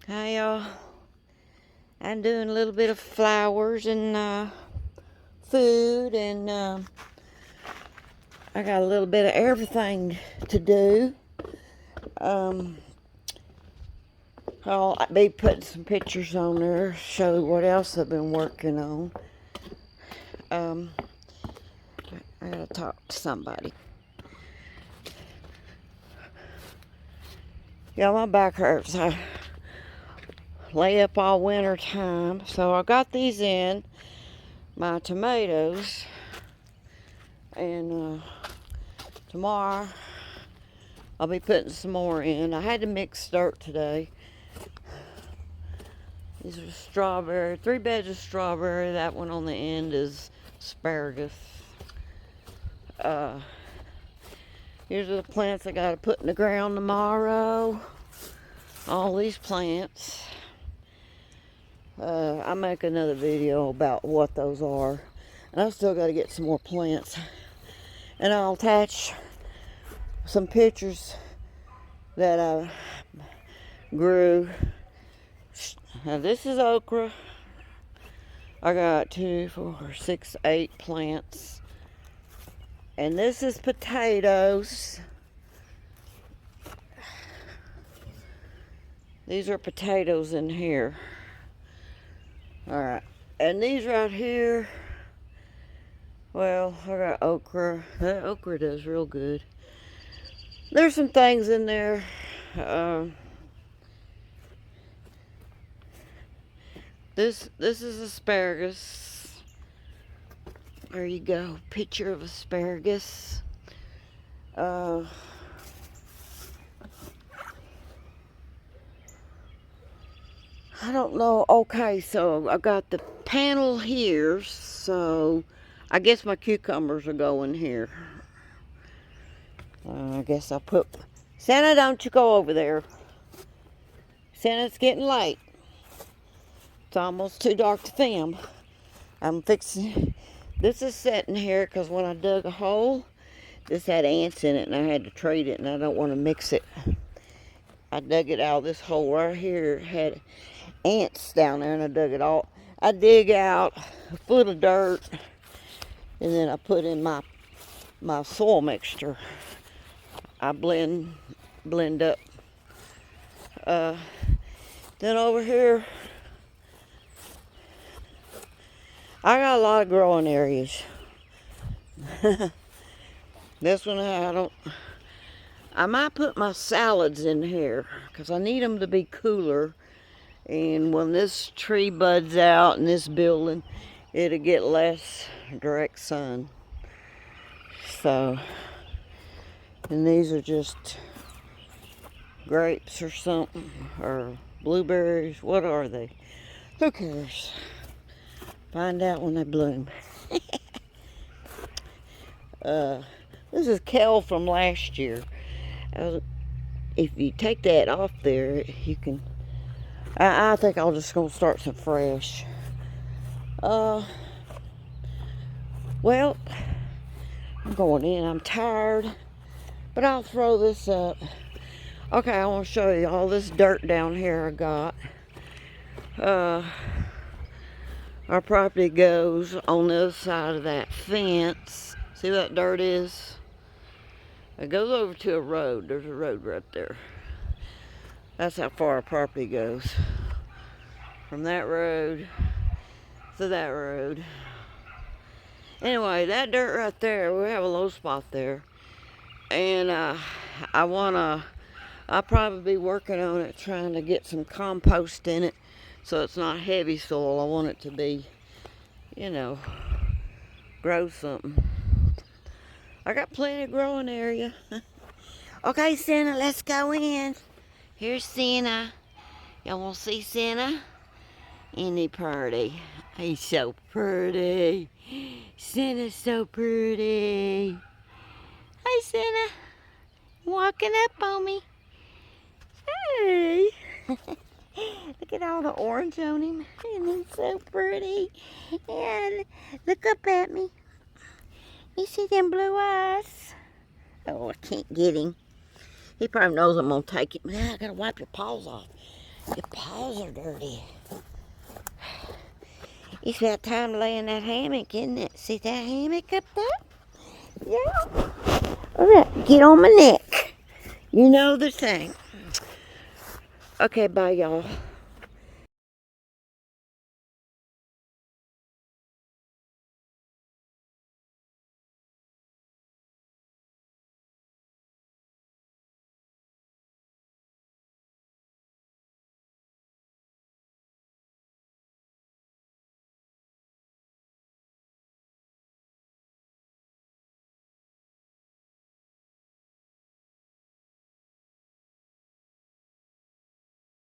Hi y'all. I'm doing a little bit of flowers and food and I got a little bit of everything to do. Um, I'll be putting some pictures on there, show what else I've been working on. Um, I gotta talk to somebody. Yeah, my back hurts. I lay up all winter time, so I got these in my tomatoes, and tomorrow I'll be putting some more in. I had to mix dirt today. These are strawberry, 3 beds of strawberry. That one on the end is asparagus. Uh, Here's the plants I gotta put in the ground tomorrow. All these plants. I'll make another video about what those are. And I still gotta get some more plants. And I'll attach some pictures that I grew. Now this is okra. I got 2, 4, 6, 8 plants. And this is potatoes. These are potatoes in here. Alright. And these right here, well, I got okra. That okra does real good. There's some things in there. This is asparagus. There you go. Picture of asparagus. I don't know. Okay, so I got the panel here, so I guess my cucumbers are going here. I guess I'll put... Santa, don't you go over there. Santa, it's getting late. It's almost too dark to film. I'm fixing... This is sitting here because when I dug a hole, this had ants in it and I had to treat it and I don't want to mix it. I dug it out of this hole right here. It had ants down there and I dug it all. I dig out a foot of dirt and then I put in my soil mixture. I blend up. Then over here, I got a lot of growing areas. This one I might put my salads in here because I need them to be cooler. And when this tree buds out in this building, it'll get less direct sun. So, and these are just grapes or something, or blueberries. What are they? Who cares? Find out when they bloom. This is kale from last year. If you take that off there, you can... I think I'll just gonna start some fresh. Well, I'm going in. I'm tired, but I'll throw this up. Okay, I want to show you all this dirt down here I got. Our property goes on the other side of that fence. See what that dirt is? It goes over to a road. There's a road right there. That's how far our property goes. From that road to that road. Anyway, that dirt right there, we have a low spot there. And I'll probably be working on it, trying to get some compost in it so it's not heavy soil. I want it to be, grow something. I got plenty of growing area. Okay, Santa, let's go in. Here's Santa. Y'all want to see Santa? Isn't he pretty? He's so pretty. Santa's so pretty. Hi, Santa. Walking up on me. Hey. Look at all the orange on him. And he's so pretty. And look up at me. You see them blue eyes? Oh, I can't get him. He probably knows I'm going to take him. Now I got to wipe your paws off. Your paws are dirty. It's about time to lay in that hammock, isn't it? See that hammock up there? Yeah. All right, get on my neck. You know the thing. Okay, bye, y'all.